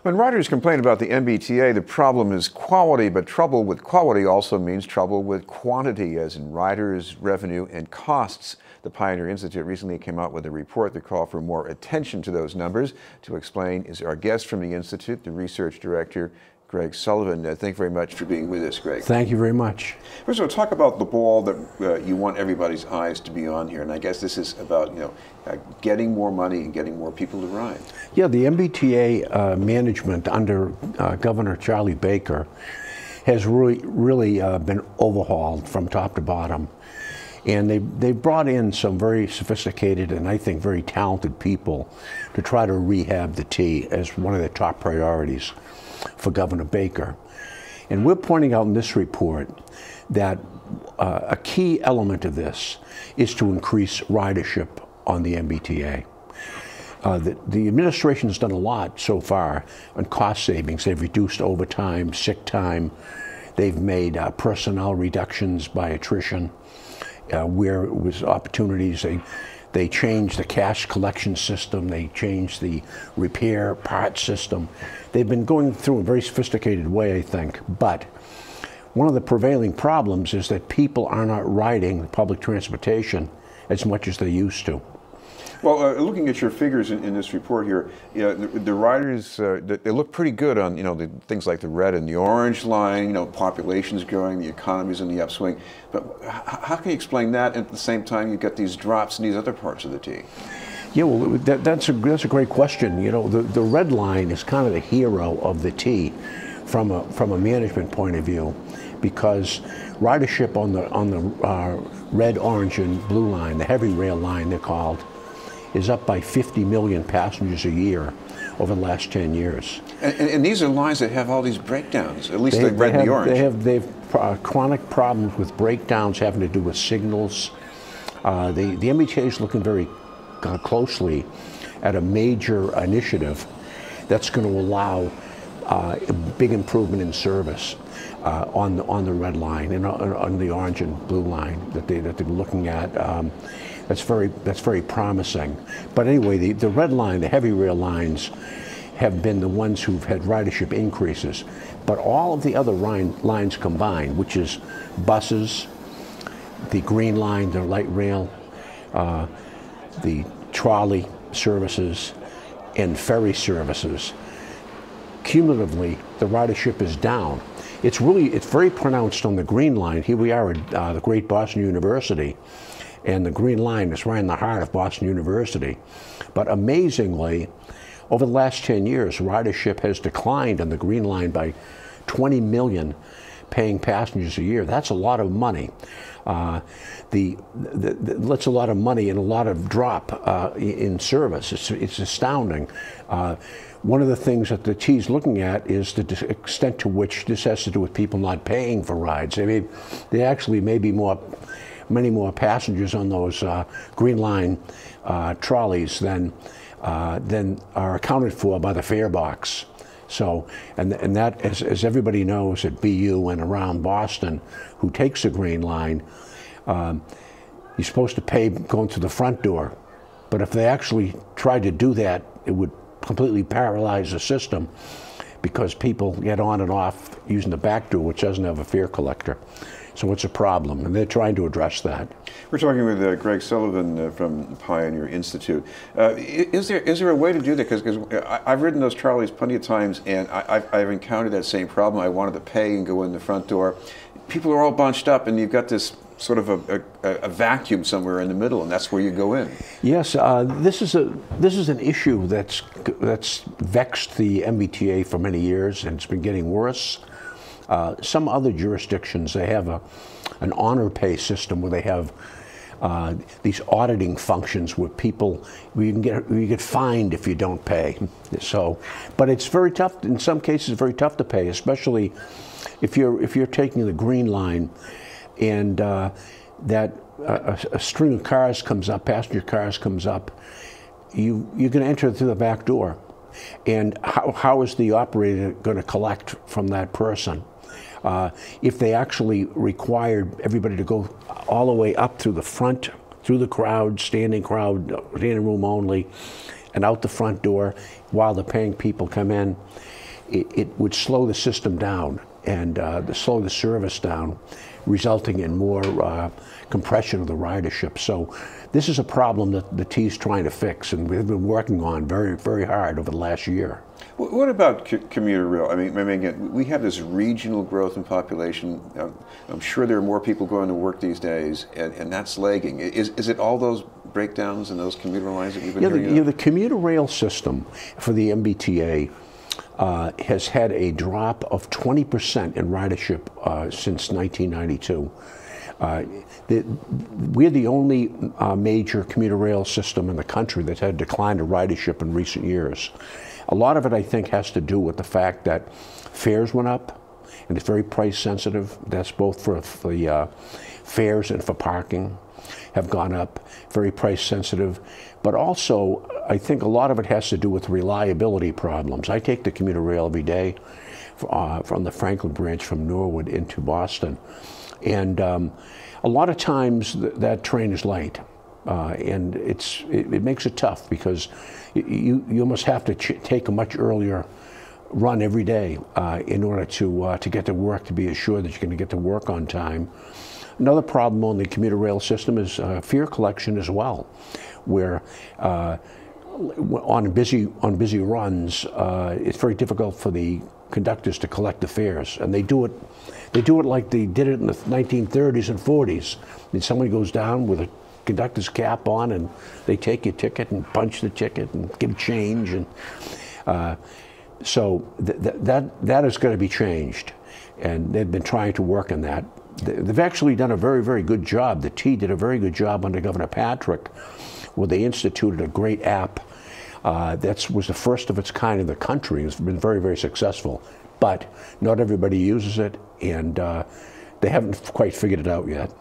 When riders complain about the MBTA, the problem is quality, but trouble with quality also means trouble with quantity, as in riders, revenue, and costs. The Pioneer Institute recently came out with a report that called for more attention to those numbers. To explain is our guest from the Institute, the research director, Greg Sullivan. Thank you very much for being with us, Greg. Thank you very much. First of all, talk about the ball that you want everybody's eyes to be on here, and I guess this is about getting more money and getting more people to ride. Yeah, the MBTA management under Governor Charlie Baker has really been overhauled from top to bottom, and they brought in some very sophisticated and I think very talented people to try to rehab the T as one of their top priorities for Governor Baker. And we're pointing out in this report that a key element of this is to increase ridership on the MBTA. The administration has done a lot so far on cost savings. They've reduced overtime, sick time. They've made personnel reductions by attrition where it was opportunities. They changed the cash collection system. They changed the repair part system. They've been going through a very sophisticated way, I think. But one of the prevailing problems is that people are not riding public transportation as much as they used to. Well, looking at your figures in this report here, the riders, they look pretty good on, the things like the red and the orange line, population's growing, the economy's in the upswing. But how can you explain that at the same time you've got these drops in these other parts of the T? Yeah, well, that's a great question. The red line is kind of the hero of the T from a management point of view, because ridership on the red, orange, and blue line, the heavy rail line they're called, is up by 50 million passengers a year over the last 10 years. And these are lines that have all these breakdowns, at least the red and the orange. They have chronic problems with breakdowns having to do with signals. The MBTA is looking very closely at a major initiative that's going to allow a big improvement in service on the red line and on the orange and blue line that they're looking at. That's very promising. But anyway, the red line, the heavy rail lines, have been the ones who've had ridership increases. But all of the other lines combined, which is buses, the green line, the light rail, the trolley services, and ferry services, cumulatively, the ridership is down. It's very pronounced on the green line. Here we are at the great Boston University, and the green line is right in the heart of Boston University. But amazingly, over the last 10 years, ridership has declined on the green line by 20 million paying passengers a year. That's a lot of money. That's a lot of money and a lot of drop in service. It's astounding. One of the things that the T is looking at is the extent to which this has to do with people not paying for rides. There actually may be many more passengers on those green line trolleys than are accounted for by the fare box. So, and that, as everybody knows at BU and around Boston, who takes the green line, you're supposed to pay going through the front door. But if they actually tried to do that, it would completely paralyze the system, because people get on and off using the back door, which doesn't have a fare collector. So it's a problem, and they're trying to address that. We're talking with Greg Sullivan from Pioneer Institute. Is there a way to do that? Because I've ridden those trolleys plenty of times, and I've encountered that same problem. I wanted to pay and go in the front door. People are all bunched up, and you've got this sort of a vacuum somewhere in the middle, and that's where you go in. Yes, this is an issue that's vexed the MBTA for many years, and it's been getting worse. Some other jurisdictions, they have an honor pay system where they have these auditing functions where you get fined if you don't pay. So, but it's very tough. In some cases, very tough to pay, especially if you're taking the green line, and a string of cars comes up, passenger cars comes up. You're going to enter through the back door, and how is the operator going to collect from that person? If they actually required everybody to go all the way up through the front, through the crowd, standing room only, and out the front door while the paying people come in, it would slow the system down and slow the service down, resulting in more compression of the ridership. So this is a problem that the T's trying to fix, and we've been working on very, very hard over the last year. What about commuter rail? I mean, again, we have this regional growth in population. I'm sure there are more people going to work these days, and that's lagging. Is it all those breakdowns in those commuter lines that we've been hearing about? The commuter rail system for the MBTA has had a drop of 20% in ridership since 1992. We're the only major commuter rail system in the country that's had a decline in ridership in recent years. A lot of it, I think, has to do with the fact that fares went up, and it's very price sensitive. That's both for the fares and for parking have gone up, very price sensitive. But also, I think a lot of it has to do with reliability problems. I take the commuter rail every day from the Franklin branch from Norwood into Boston. And a lot of times that train is late. And it makes it tough because you almost have to take a much earlier run every day in order to get to work, to be assured that you're going to get to work on time. Another problem on the commuter rail system is fare collection as well, where on busy runs, it's very difficult for the conductors to collect the fares, and they do it like they did it in the 1930s and 40s. I mean, somebody goes down with a conductor's cap on, and they take your ticket and punch the ticket and give change, and so that is going to be changed, and they've been trying to work on that. They've actually done a very, very good job. The T did a very good job under Governor Patrick, where they instituted a great app that was the first of its kind in the country. It's been very, very successful, but not everybody uses it, and they haven't quite figured it out yet.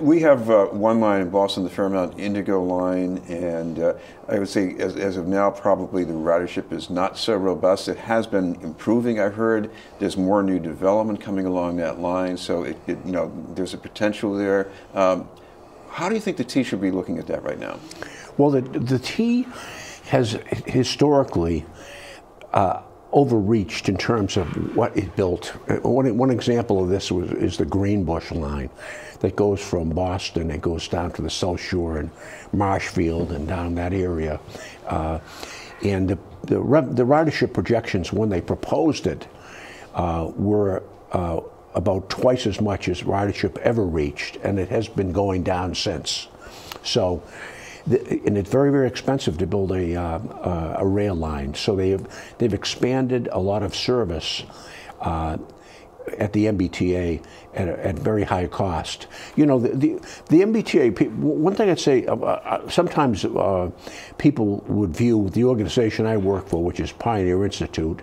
We have one line in Boston, the Fairmount Indigo Line, and I would say as of now probably the ridership is not so robust. It has been improving, I heard. There's more new development coming along that line, so there's a potential there. How do you think the T should be looking at that right now? Well, the T has historically overreached in terms of what it built. One example of this is the Greenbush line that goes from Boston and goes down to the South Shore and Marshfield and down that area. And the ridership projections when they proposed it were about twice as much as ridership ever reached, and it has been going down since. So, and it's very, very expensive to build a rail line. So they've expanded a lot of service at the MBTA at very high cost. You know, the MBTA, one thing I'd say, sometimes people would view the organization I work for, which is Pioneer Institute,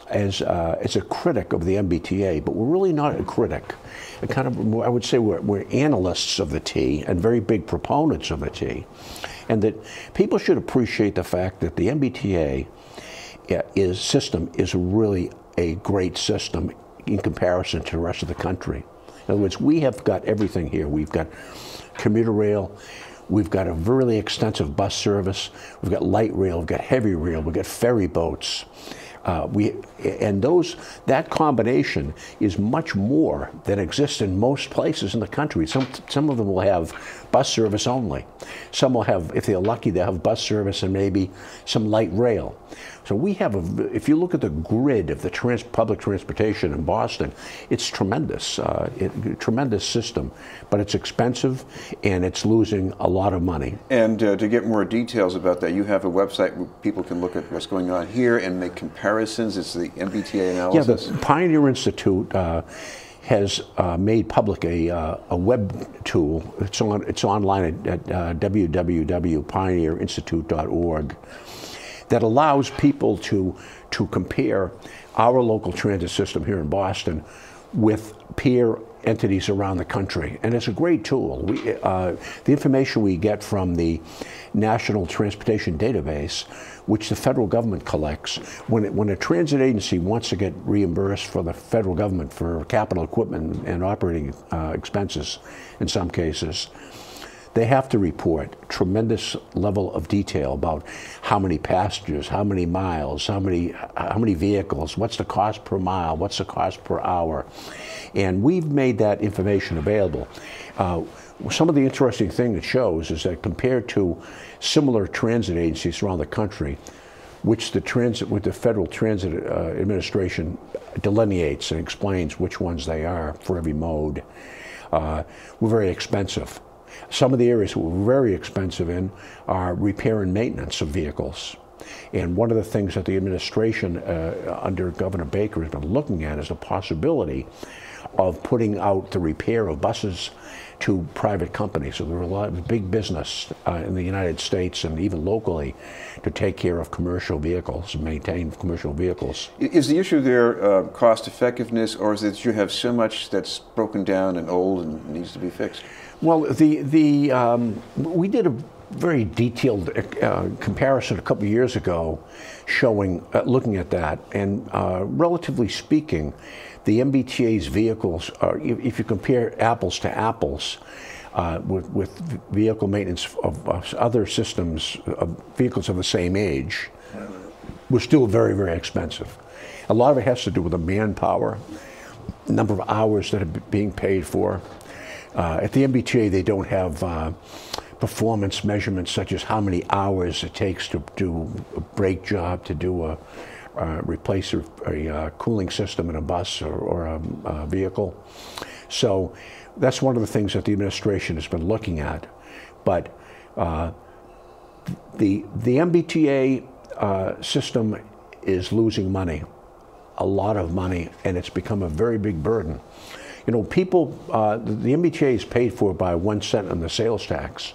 as a critic of the MBTA, but we're really not a critic. I would say we're analysts of the T and very big proponents of the T, and that people should appreciate the fact that the MBTA system is really a great system in comparison to the rest of the country. In other words, we have got everything here. We've got commuter rail, we've got a really extensive bus service, we've got light rail, we've got heavy rail, we've got ferry boats. That combination is much more than exists in most places in the country. Some of them will have bus service only. Some will have, if they're lucky, they'll have bus service and maybe some light rail. So we have if you look at the grid of the public transportation in Boston, it's tremendous, tremendous system, but it's expensive and it's losing a lot of money. And to get more details about that, you have a website where people can look at what's going on here and make comparisons. It's the MBTA analysis. Yeah, the Pioneer Institute has made public a web tool. It's online at www.pioneerinstitute.org. that allows people to compare our local transit system here in Boston with peer entities around the country. And it's a great tool. The information we get from the National Transportation Database, which the federal government collects, when a transit agency wants to get reimbursed for the federal government for capital equipment and operating expenses in some cases, they have to report tremendous level of detail about how many passengers, how many miles, how many vehicles, what's the cost per mile, what's the cost per hour. And we've made that information available. Some of the interesting thing it shows is that compared to similar transit agencies around the country, which the Federal Transit Administration delineates and explains which ones they are for every mode, we're very expensive. Some of the areas we're very expensive in are repair and maintenance of vehicles. And one of the things that the administration under Governor Baker has been looking at is the possibility of putting out the repair of buses to private companies. So there are a lot of big business in the United States and even locally to take care of commercial vehicles, maintain commercial vehicles. Is the issue there cost effectiveness, or is it that you have so much that's broken down and old and needs to be fixed? Well, we did a very detailed comparison a couple of years ago showing, looking at that, and relatively speaking, the MBTA's vehicles are, if you compare apples to apples, with vehicle maintenance of other systems, of vehicles of the same age, were still very, very expensive. A lot of it has to do with the manpower, number of hours that are being paid for. At the MBTA, they don't have performance measurements such as how many hours it takes to do a brake job, to do replace a cooling system in a bus or a vehicle. So that's one of the things that the administration has been looking at. But the MBTA system is losing money, a lot of money, and it's become a very big burden. You know, people, the MBTA is paid for by 1 cent on the sales tax.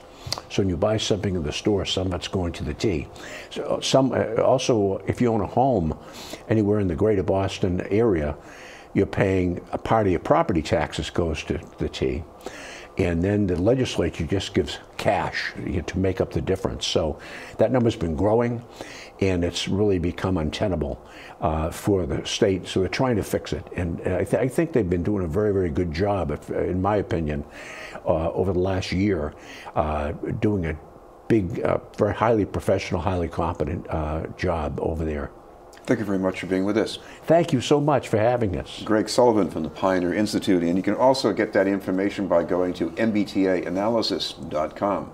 So when you buy something in the store, some of it's going to the T. So also, if you own a home anywhere in the greater Boston area, you're paying a part of your property taxes goes to the T. And then the legislature just gives cash to make up the difference. So that number's been growing, and it's really become untenable for the state. So they're trying to fix it. And I think they've been doing a very, very good job, in my opinion, over the last year, doing a big, very highly professional, highly competent job over there. Thank you very much for being with us. Thank you so much for having us. Greg Sullivan from the Pioneer Institute, and you can also get that information by going to mbtaanalysis.com.